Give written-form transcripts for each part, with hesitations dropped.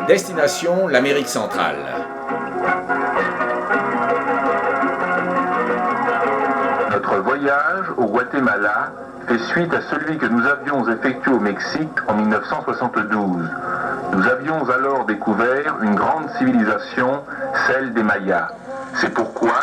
Destination l'Amérique centrale. Notre voyage au Guatemala fait suite à celui que nous avions effectué au Mexique en 1972. Nous avions alors découvert une grande civilisation, celle des Mayas. C'est pourquoi,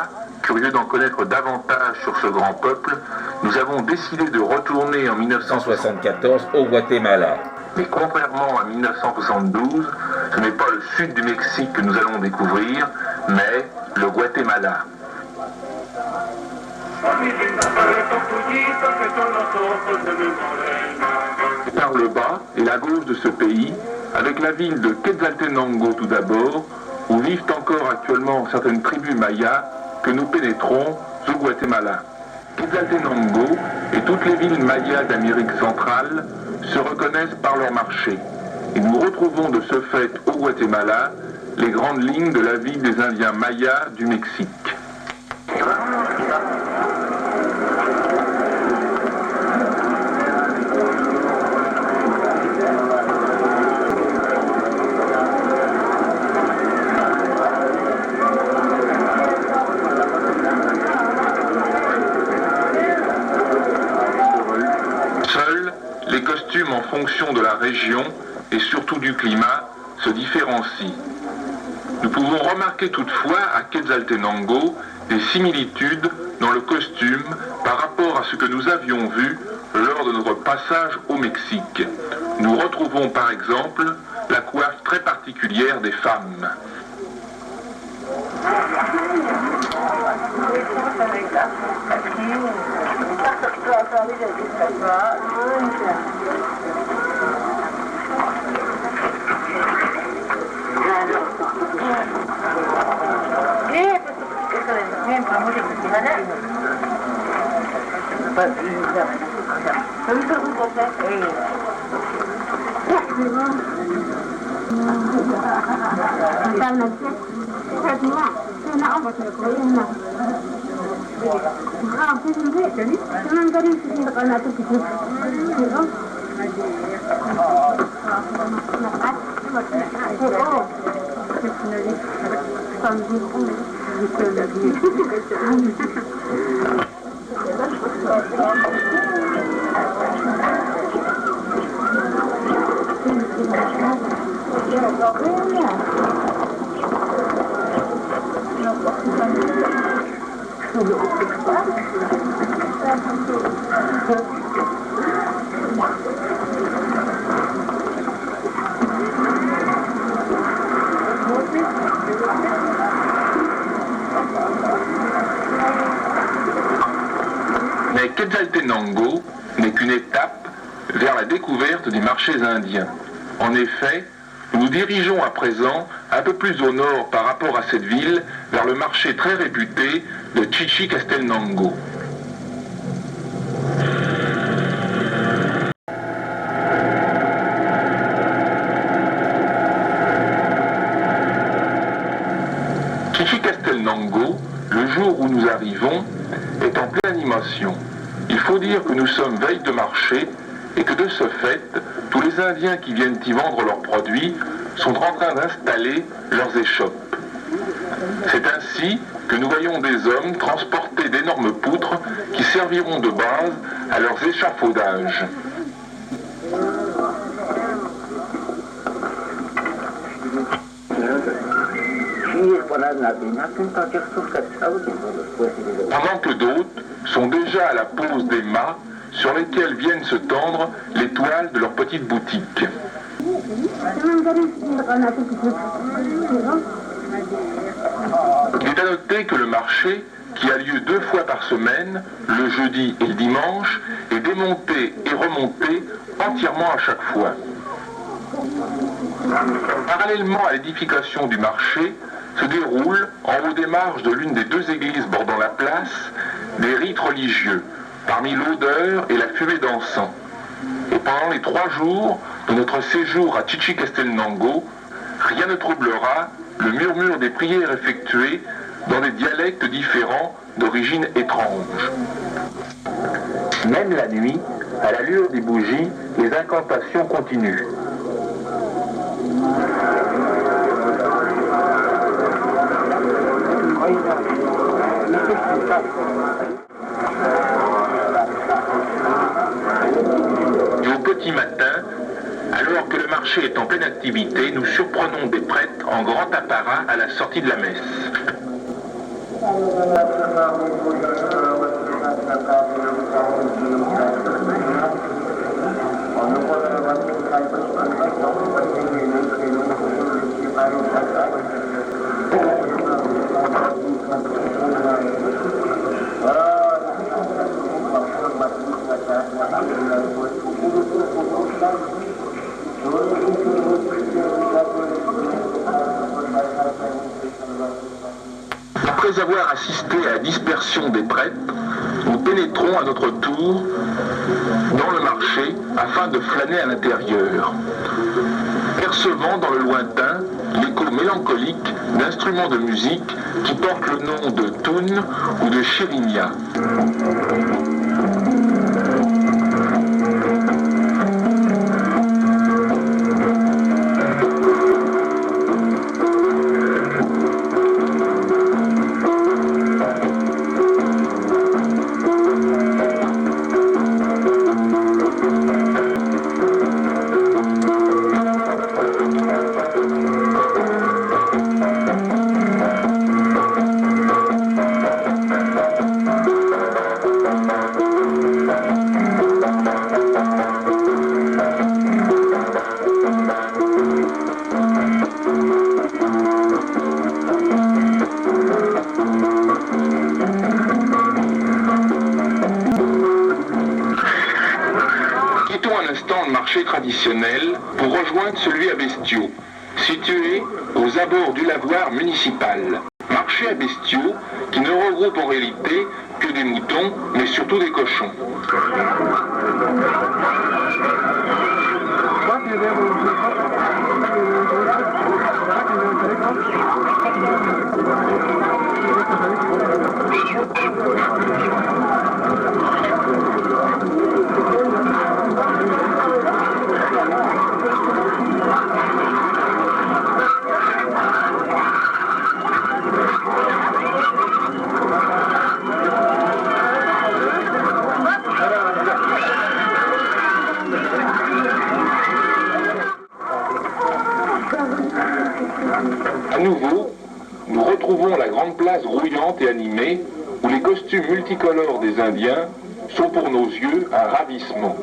curieux d'en connaître davantage sur ce grand peuple, nous avons décidé de retourner en 1974 au Guatemala. Mais contrairement à 1972, ce n'est pas le sud du Mexique que nous allons découvrir, mais le Guatemala. Par le bas et la gauche de ce pays, avec la ville de Quetzaltenango tout d'abord, où vivent encore actuellement certaines tribus mayas, que nous pénétrons au Guatemala. Quetzaltenango et toutes les villes mayas d'Amérique centrale se reconnaissent par leur marché. Et nous retrouvons de ce fait au Guatemala les grandes lignes de la vie des Indiens mayas du Mexique. En fonction de la région et surtout du climat se différencient. Nous pouvons remarquer toutefois à Quetzaltenango des similitudes dans le costume par rapport à ce que nous avions vu lors de notre passage au Mexique. Nous retrouvons par exemple la coiffe très particulière des femmes. Mais Quetzaltenango n'est qu'une étape vers la découverte des marchés indiens. En effet, nous nous dirigeons à présent un peu plus au nord par rapport à cette ville, vers le marché très réputé de Chichicastenango. Chichicastenango, le jour où nous arrivons, est en pleine animation. Il faut dire que nous sommes veille de marché et que de ce fait, tous les Indiens qui viennent y vendre leurs produits sont en train d'installer leurs échoppes. C'est ainsi que nous voyons des hommes transporter d'énormes poutres qui serviront de base à leurs échafaudages. Pendant que d'autres sont déjà à la pose des mâts sur lesquels viennent se tendre les toiles de leurs petites boutiques. Il est à noter que le marché, qui a lieu 2 fois par semaine, le jeudi et le dimanche, est démonté et remonté entièrement à chaque fois. Parallèlement à l'édification du marché, se déroulent, en haut des marges de l'une des 2 églises bordant la place, des rites religieux, parmi l'odeur et la fumée d'encens. Et pendant les 3 jours de notre séjour à Chichicastenango, rien ne troublera le murmure des prières effectuées dans des dialectes différents d'origine étrange. Même la nuit, à la lueur des bougies, les incantations continuent. Et au petit matin, alors que le marché est en pleine activité, nous surprenons des prêtres en grand apparat à la sortie de la messe. Après avoir assisté à la dispersion des prêtres, nous pénétrons à notre tour dans le marché afin de flâner à l'intérieur, percevant dans le lointain l'écho mélancolique d'instruments de musique qui portent le nom de toun ou de chirinia. Traditionnel pour rejoindre celui à bestiaux, situé aux abords du lavoir municipal. Marché à bestiaux qui ne regroupe en réalité que des moutons, mais surtout des cochons. À nouveau, nous retrouvons la grande place grouillante et animée où les costumes multicolores des Indiens sont pour nos yeux un ravissement.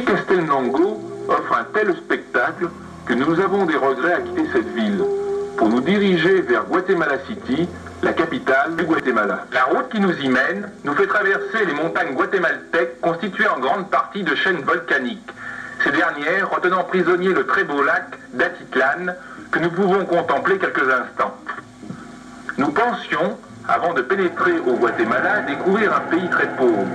Castelnango offre un tel spectacle que nous avons des regrets à quitter cette ville, pour nous diriger vers Guatemala City, la capitale du Guatemala. La route qui nous y mène nous fait traverser les montagnes guatémaltèques constituées en grande partie de chaînes volcaniques. Ces dernières retenant prisonnier le très beau lac d'Atitlan que nous pouvons contempler quelques instants. Nous pensions, avant de pénétrer au Guatemala, découvrir un pays très pauvre.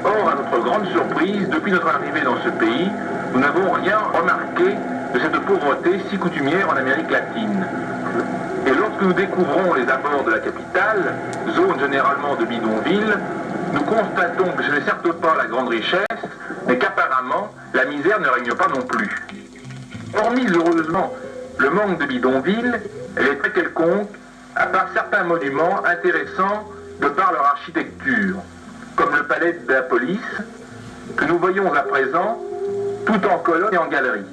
Or, à notre grande surprise, depuis notre arrivée dans ce pays, nous n'avons rien remarqué de cette pauvreté si coutumière en Amérique latine. Et lorsque nous découvrons les abords de la capitale, zone généralement de bidonville, nous constatons que ce n'est certes pas la grande richesse, mais qu'apparemment, la misère ne règne pas non plus. Hormis heureusement le manque de bidonville, elle est très quelconque, à part certains monuments intéressants de par leur architecture, comme le palais de la police, que nous voyons à présent tout en colonnes et en galeries.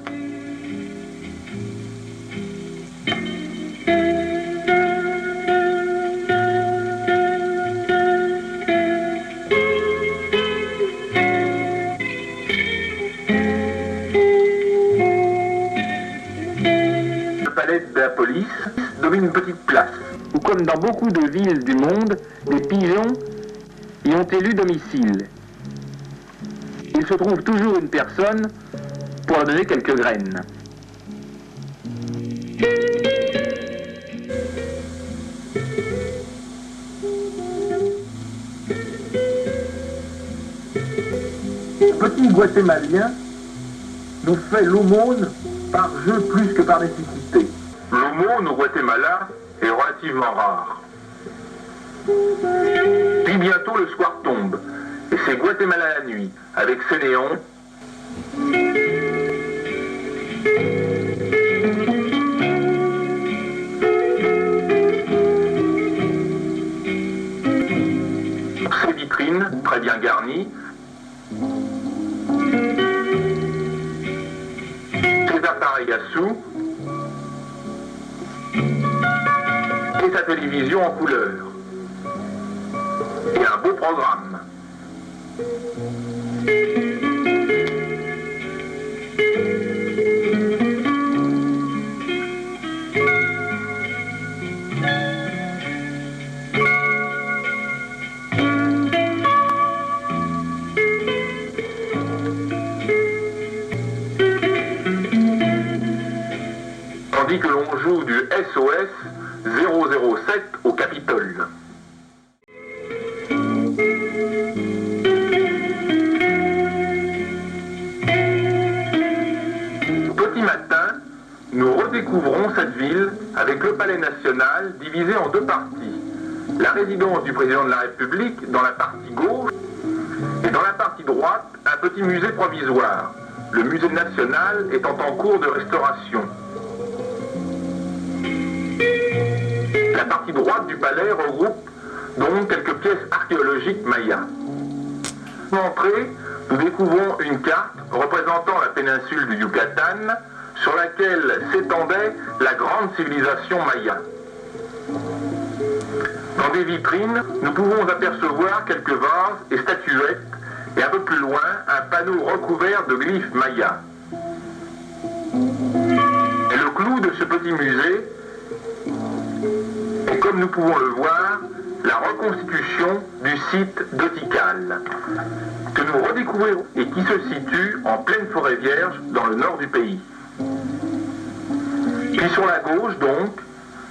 Le palais de la police domine une petite place, où comme dans beaucoup de villes du monde, des pigeons y ont élu domicile. Il se trouve toujours une personne pour leur donner quelques graines. Le petit Guatémalien nous fait l'aumône par jeu plus que par nécessité. L'aumône au Guatemala est relativement rare. Puis bientôt le soir tombe, et c'est Guatemala la nuit, avec ses néons. Ses vitrines, très bien garnies. Ses appareils à sous. Et sa télévision en couleur. Et un beau programme. Tandis que l'on joue du SOS 007 au Capitole. Petit matin, nous redécouvrons cette ville avec le Palais national divisé en deux parties. La résidence du président de la République dans la partie gauche et dans la partie droite, un petit musée provisoire, le musée national étant en cours de restauration. La partie droite du palais regroupe donc quelques pièces archéologiques mayas. Entrée, nous découvrons une carte représentant la péninsule du Yucatan sur laquelle s'étendait la grande civilisation maya. Dans des vitrines, nous pouvons apercevoir quelques vases et statuettes et un peu plus loin, un panneau recouvert de glyphes mayas. Et le clou de ce petit musée est, comme nous pouvons le voir, la reconstitution du site de Tikal, que nous redécouvrons et qui se situe en pleine forêt vierge dans le nord du pays. Puis sur la gauche, donc,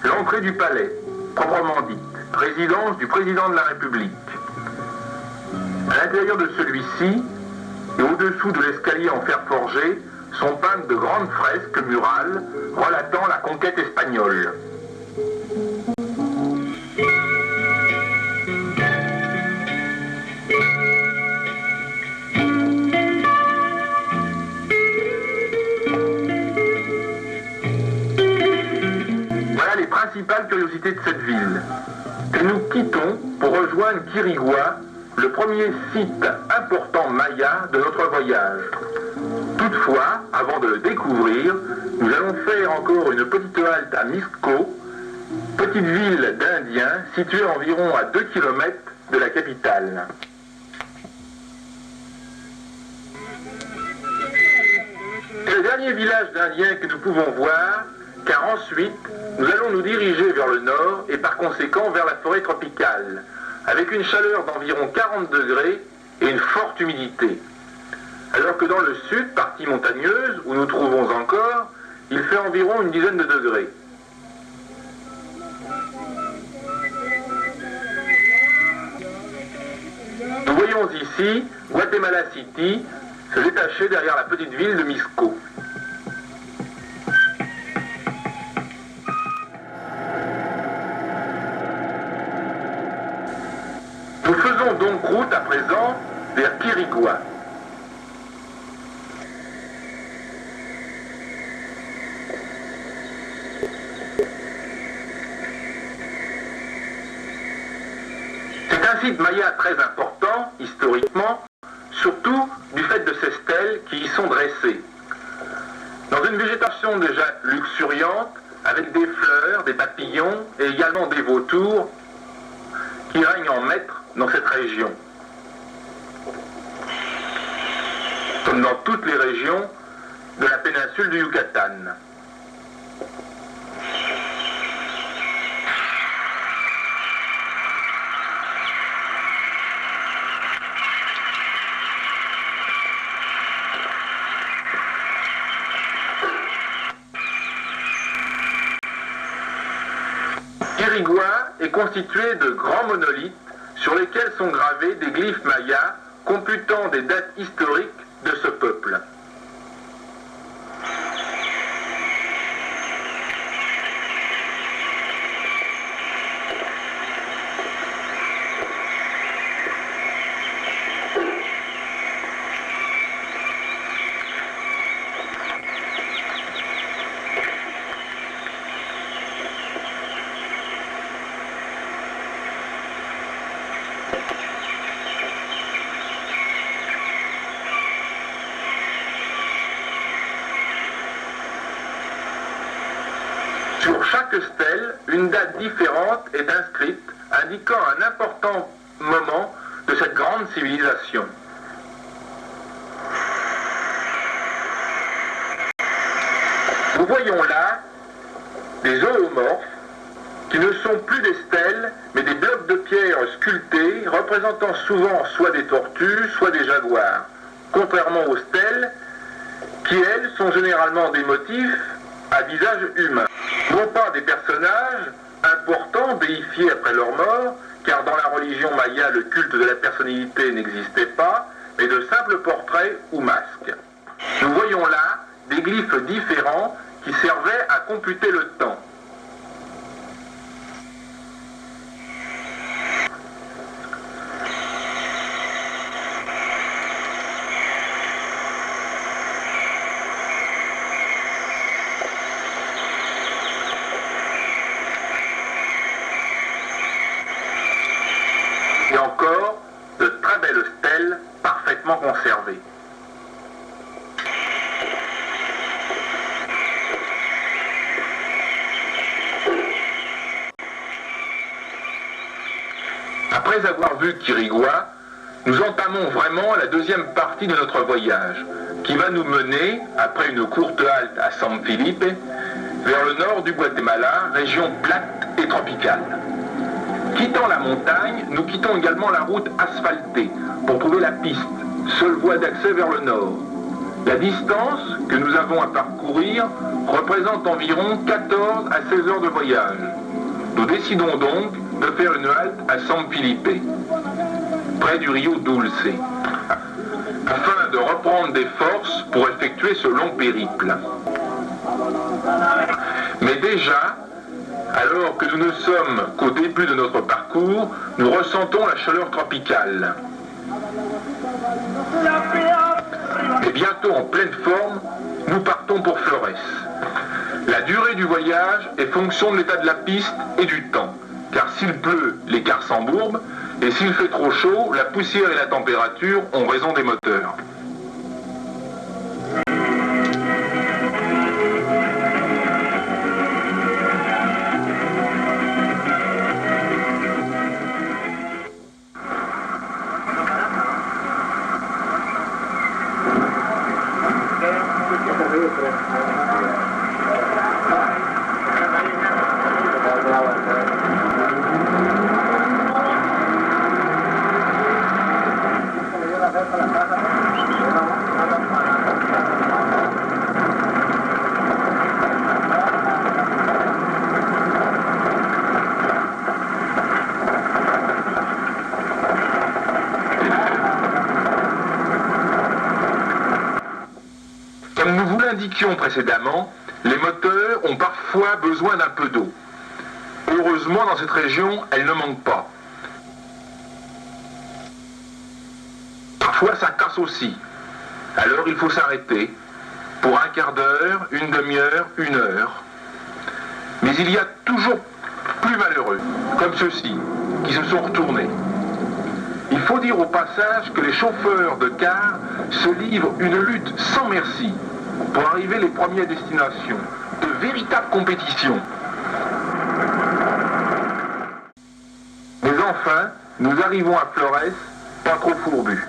l'entrée du palais, proprement dite, résidence du président de la République. À l'intérieur de celui-ci, et au-dessous de l'escalier en fer forgé, sont peintes de grandes fresques murales relatant la conquête espagnole. Voilà les principales curiosités de cette ville, que nous quittons pour rejoindre Quirigua, le premier site important maya de notre voyage. Toutefois, avant de le découvrir, nous allons faire encore une petite halte à Misco, petite ville d'Indiens située environ à 2 km de la capitale. C'est le dernier village d'Indiens que nous pouvons voir, car ensuite, nous allons nous diriger vers le nord et par conséquent vers la forêt tropicale, avec une chaleur d'environ 40 degrés et une forte humidité. Alors que dans le sud, partie montagneuse, où nous trouvons encore, il fait environ une dizaine de degrés. Nous voyons ici Guatemala City se détacher derrière la petite ville de Misco. Nous faisons donc route à présent vers Quirigua. C'est un site maya très important, historiquement, surtout du fait de ces stèles qui y sont dressées. Dans une végétation déjà luxuriante, avec des fleurs, des papillons et également des vautours qui règnent en maître dans cette région. Comme dans toutes les régions de la péninsule du Yucatan. Quirigua est constitué de grands monolithes sur lesquels sont gravés des glyphes mayas computant des dates historiques de ce peuple. Sur chaque stèle, une date différente est inscrite, indiquant un important moment de cette grande civilisation. Nous voyons là des zoomorphes qui ne sont plus des stèles, mais des blocs de pierre sculptés représentant souvent soit des tortues, soit des jaguars, contrairement aux stèles qui, elles, sont généralement des motifs à visage humain. Non pas des personnages importants déifiés après leur mort, car dans la religion maya, le culte de la personnalité n'existait pas, mais de simples portraits ou masques. Nous voyons là des glyphes différents qui servaient à computer le temps. Et encore de très belles stèles parfaitement conservées. Après avoir vu Quirigua, nous entamons vraiment la deuxième partie de notre voyage, qui va nous mener, après une courte halte à San Felipe, vers le nord du Guatemala, région plate et tropicale. Quittant la montagne, nous quittons également la route asphaltée pour trouver la piste, seule voie d'accès vers le nord. La distance que nous avons à parcourir représente environ 14 à 16 heures de voyage. Nous décidons donc de faire une halte à San Felipe, près du Rio Dulce, afin de reprendre des forces pour effectuer ce long périple. Mais déjà, alors que nous ne sommes qu'au début de notre parcours, nous ressentons la chaleur tropicale. Et bientôt en pleine forme, nous partons pour Flores. La durée du voyage est fonction de l'état de la piste et du temps, car s'il pleut, les cars s'embourbent, et s'il fait trop chaud, la poussière et la température ont raison des moteurs. l'indiquions précédemment, les moteurs ont parfois besoin d'un peu d'eau. Heureusement, dans cette région, elle ne manque pas. Parfois, ça casse aussi. Alors, il faut s'arrêter pour un quart d'heure, une demi-heure, une heure. Mais il y a toujours plus malheureux, comme ceux-ci, qui se sont retournés. Il faut dire au passage que les chauffeurs de cars se livrent une lutte sans merci pour arriver les premiers à destination. De véritables compétitions. Mais enfin, nous arrivons à Flores, pas trop fourbus.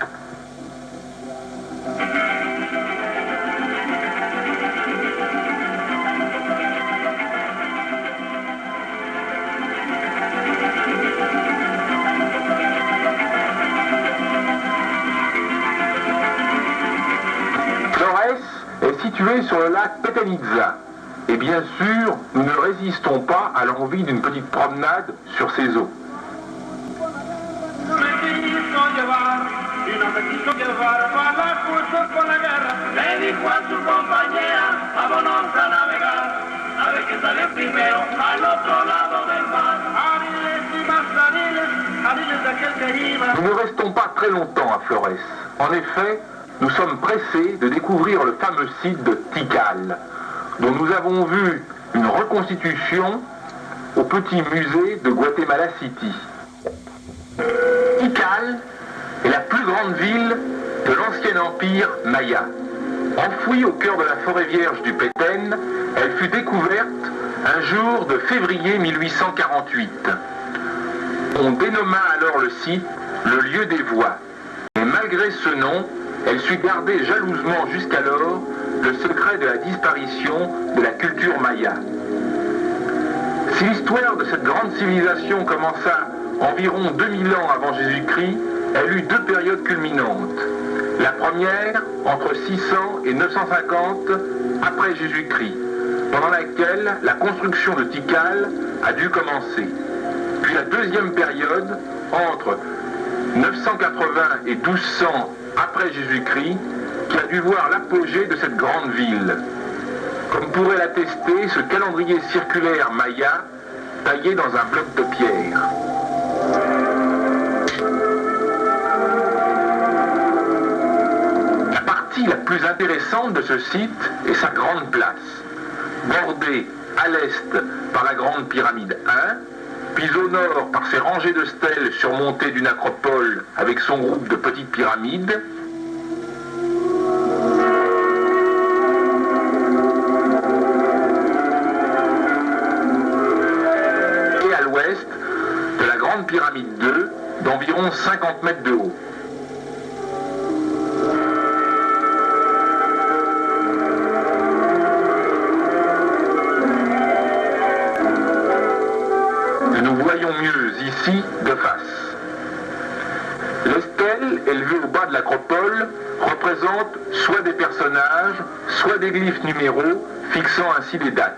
Situé sur le lac Petanitza. Et bien sûr, nous ne résistons pas à l'envie d'une petite promenade sur ces eaux. Nous ne restons pas très longtemps à Flores. En effet, nous sommes pressés de découvrir le fameux site de Tikal, dont nous avons vu une reconstitution au petit musée de Guatemala City. Tikal est la plus grande ville de l'ancien empire maya. Enfouie au cœur de la forêt vierge du Petén, elle fut découverte un jour de février 1848. On dénomma alors le site le lieu des voix. Et malgré ce nom, elle sut garder jalousement jusqu'alors le secret de la disparition de la culture maya. Si l'histoire de cette grande civilisation commença environ 2000 ans avant Jésus-Christ, elle eut deux périodes culminantes. La première, entre 600 et 950 après Jésus-Christ, pendant laquelle la construction de Tikal a dû commencer. Puis la deuxième période, entre 980 et 1200 après Jésus-Christ, qui a dû voir l'apogée de cette grande ville. Comme pourrait l'attester ce calendrier circulaire maya taillé dans un bloc de pierre. La partie la plus intéressante de ce site est sa grande place, bordée à l'est par la grande pyramide 1, puis au nord par ses rangées de stèles surmontées d'une acropole avec son groupe de petites pyramides, et à l'ouest de la grande pyramide 2 d'environ 50 mètres de haut. Mieux ici de face. Les stèles élevées au bas de l'acropole représentent soit des personnages, soit des glyphes numéraux fixant ainsi des dates.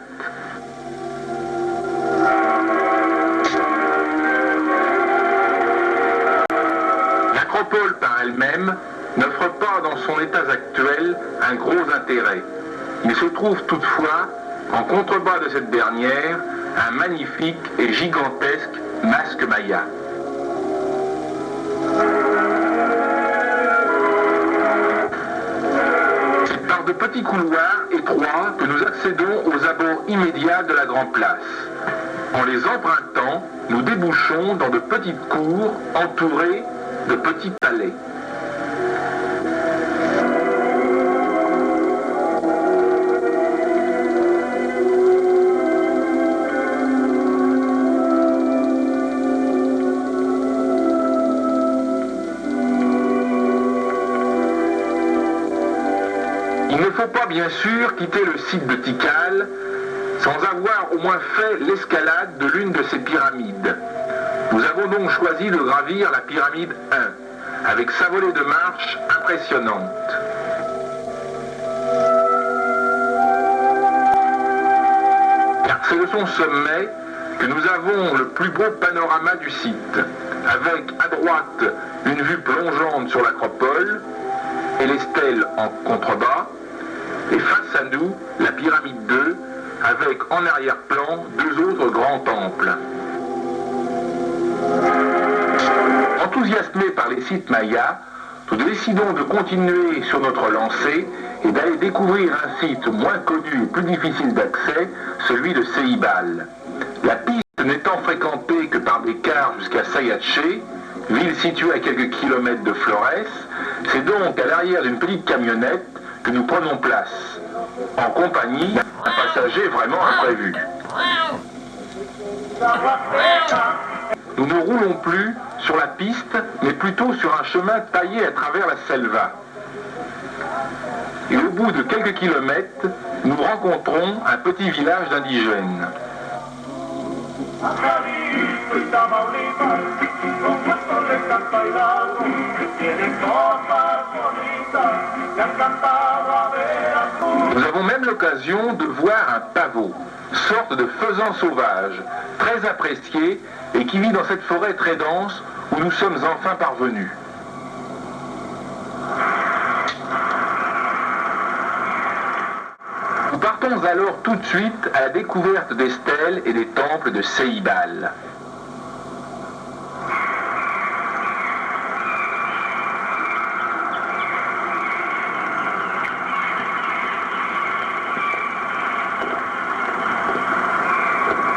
L'acropole par elle-même n'offre pas dans son état actuel un gros intérêt. Il se trouve toutefois en contrebas de cette dernière un magnifique et gigantesque masque maya. C'est par de petits couloirs étroits que nous accédons aux abords immédiats de la Grande Place. En les empruntant, nous débouchons dans de petites cours entourées de petits palais. Il ne faut pas bien sûr quitter le site de Tikal sans avoir au moins fait l'escalade de l'une de ces pyramides. Nous avons donc choisi de gravir la pyramide 1, avec sa volée de marche impressionnante. Car c'est de son sommet que nous avons le plus beau panorama du site, avec à droite une vue plongeante sur l'acropole et les stèles en contrebas, Et face à nous, la pyramide 2, avec en arrière-plan 2 autres grands temples. Enthousiasmés par les sites mayas, nous décidons de continuer sur notre lancée et d'aller découvrir un site moins connu et plus difficile d'accès, celui de Ceibal. La piste n'étant fréquentée que par des cars jusqu'à Sayatché, ville située à quelques kilomètres de Flores, c'est donc à l'arrière d'une petite camionnette que nous prenons place, en compagnie d'un passager vraiment imprévu. Nous ne roulons plus sur la piste, mais plutôt sur un chemin taillé à travers la selva. Et au bout de quelques kilomètres, nous rencontrons un petit village d'indigènes. Nous avons même l'occasion de voir un pavot, sorte de faisan sauvage, très apprécié et qui vit dans cette forêt très dense où nous sommes enfin parvenus. Nous partons alors tout de suite à la découverte des stèles et des temples de Ceibal.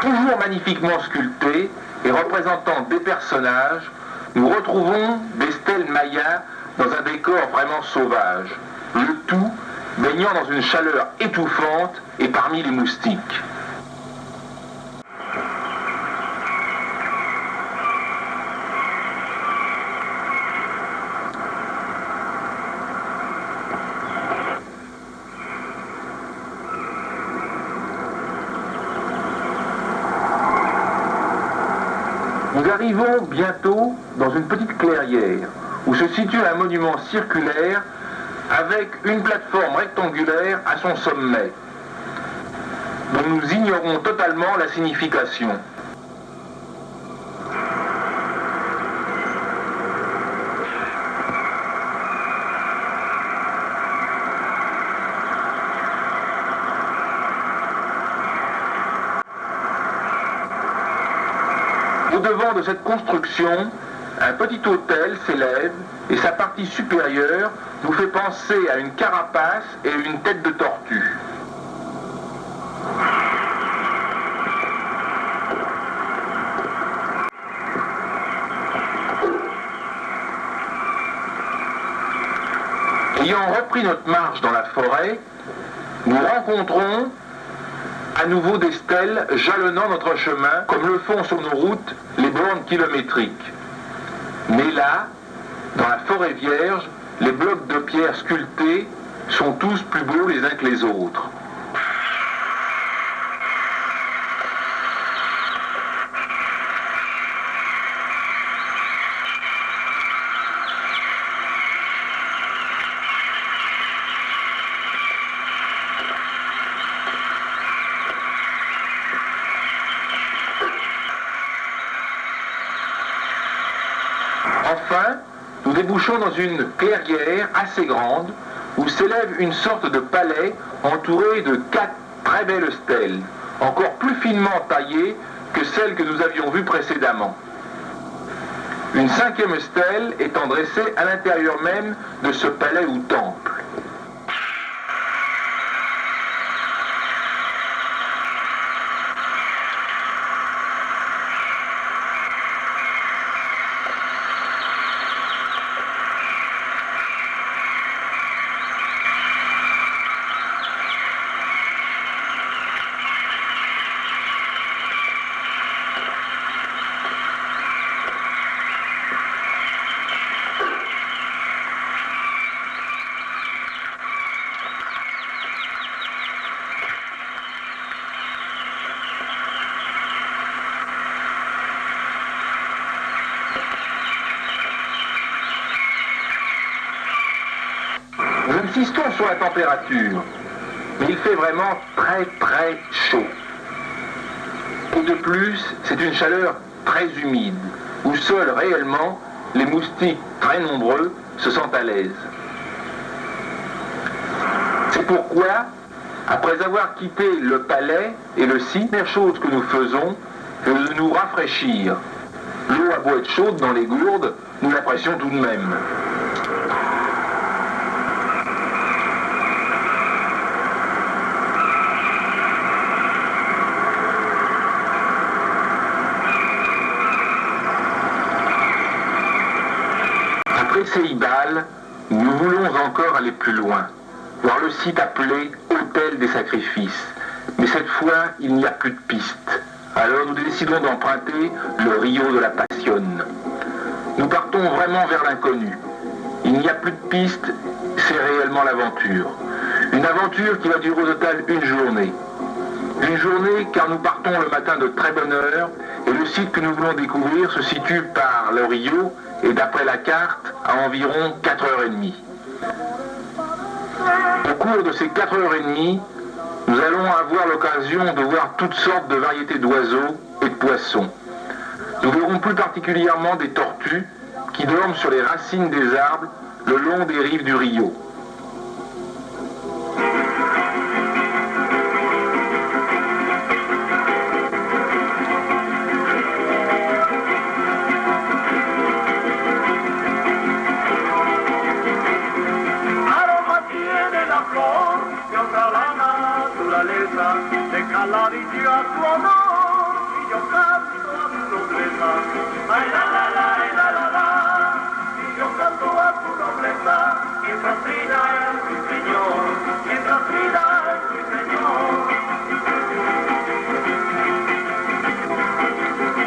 Toujours magnifiquement sculptés et représentant des personnages, nous retrouvons des stèles mayas dans un décor vraiment sauvage, le tout baignant dans une chaleur étouffante et parmi les moustiques. Nous arrivons bientôt dans une petite clairière où se situe un monument circulaire avec une plateforme rectangulaire à son sommet, dont nous ignorons totalement la signification. Au-devant de cette construction, un petit autel s'élève et sa partie supérieure nous fait penser à une carapace et une tête de tortue. Ayant repris notre marche dans la forêt, nous rencontrons à nouveau des stèles jalonnant notre chemin, comme le font sur nos routes les bornes kilométriques. Mais là, dans la forêt vierge, les blocs de pierre sculptés sont tous plus beaux les uns que les autres. Enfin, nous débouchons dans une clairière assez grande où s'élève une sorte de palais entouré de 4 très belles stèles, encore plus finement taillées que celles que nous avions vues précédemment. Une 5e stèle étant dressée à l'intérieur même de ce palais ou temple. Nous insistons sur la température, mais il fait vraiment très très chaud. Et de plus, c'est une chaleur très humide, où seuls réellement les moustiques très nombreux se sentent à l'aise. C'est pourquoi, après avoir quitté le palais et le site, la première chose que nous faisons, c'est de nous rafraîchir. L'eau a beau être chaude dans les gourdes, nous l'apprécions tout de même. Après Céibal, nous voulons encore aller plus loin, voir le site appelé Hôtel des Sacrifices. Mais cette fois, il n'y a plus de piste. Alors nous décidons d'emprunter le Rio de la Passion. Nous partons vraiment vers l'inconnu. Il n'y a plus de piste, c'est réellement l'aventure. Une aventure qui va durer au total une journée. Une journée car nous partons le matin de très bonne heure et le site que nous voulons découvrir se situe par le Rio et d'après la carte à environ 4h30. Au cours de ces 4h30, nous allons avoir l'occasion de voir toutes sortes de variétés d'oiseaux et de poissons. Nous verrons plus particulièrement des tortues qui dorment sur les racines des arbres le long des rives du Rio.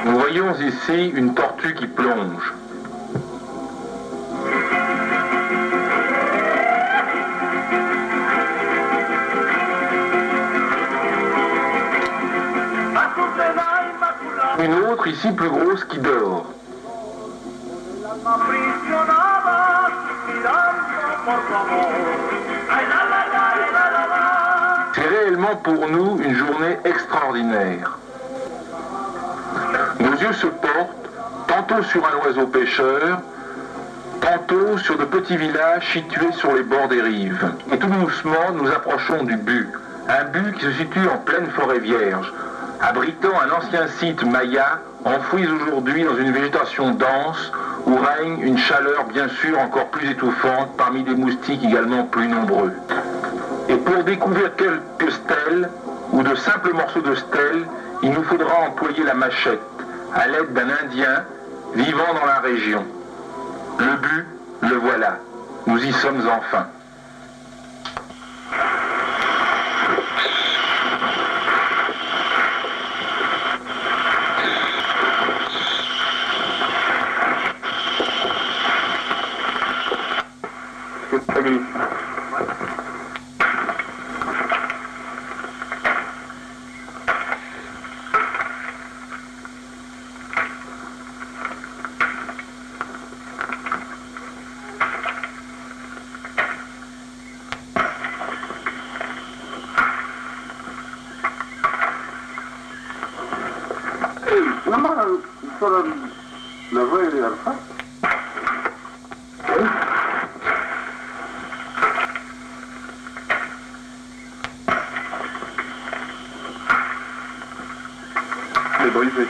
Nous voyons ici une tortue qui plonge. Une autre ici plus grosse qui dort. C'est réellement pour nous une journée extraordinaire. Nos yeux se portent tantôt sur un oiseau pêcheur, tantôt sur de petits villages situés sur les bords des rives. Et tout doucement, nous approchons du but. Un but qui se situe en pleine forêt vierge, abritant un ancien site maya, enfoui aujourd'hui dans une végétation dense, où règne une chaleur bien sûr encore plus étouffante parmi des moustiques également plus nombreux. Et pour découvrir quelques stèles, ou de simples morceaux de stèles, il nous faudra employer la machette, à l'aide d'un Indien vivant dans la région. Le but, le voilà. Nous y sommes enfin. C'est brisé.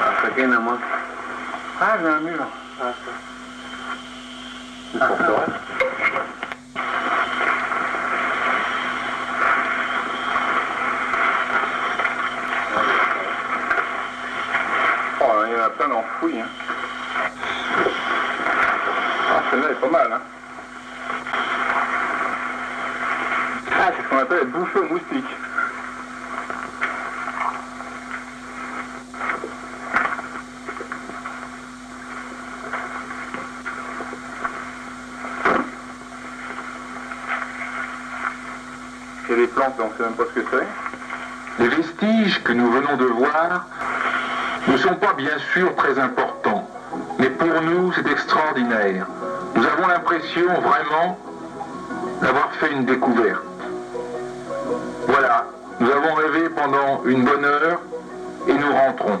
Hasta aquí nada más. Ah, j'ai un mur. Ah, ça. C'est pour toi. Oh, il y en a plein d'enfouis. Hein. Ah, celle-là est pas mal. Hein. Ah, c'est ce qu'on appelle être bouffé aux moustiques. Il y a des plantes, donc on ne sait même pas ce que c'est. Les vestiges que nous venons de voir ne sont pas bien sûr très importants, mais pour nous c'est extraordinaire. Nous avons l'impression vraiment d'avoir fait une découverte. Voilà, nous avons rêvé pendant une bonne heure et nous rentrons.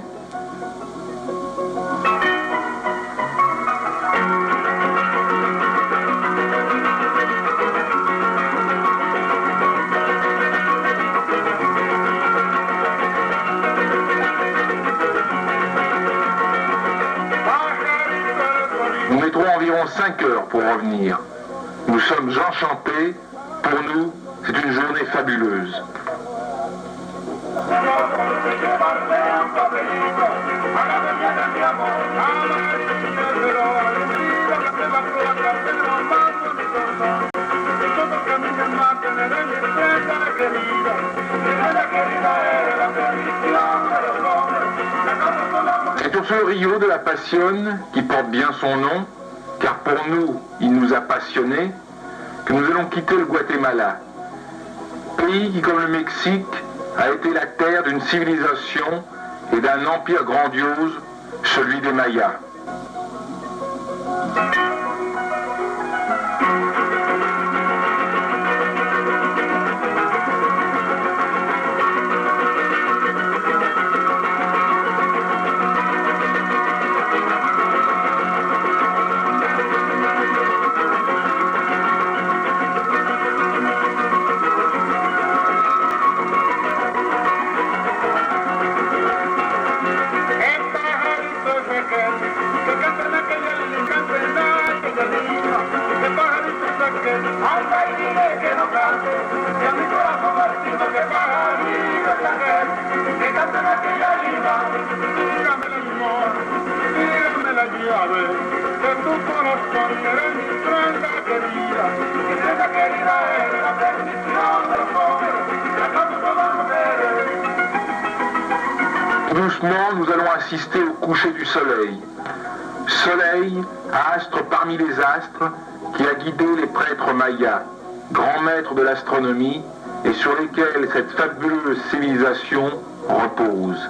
seulement 5 heures pour revenir. Nous sommes enchantés. Pour nous, c'est une journée fabuleuse. C'est sur ce Rio de la Passion, qui porte bien son nom, car pour nous, il nous a passionnés, que nous allons quitter le Guatemala. Pays qui, comme le Mexique, a été la terre d'une civilisation et d'un empire grandiose, celui des Mayas. Doucement, nous allons assister au coucher du soleil. Soleil, astre parmi les astres, qui a guidé les prêtres mayas, grands maîtres de l'astronomie, et sur lesquels cette fabuleuse civilisation repose.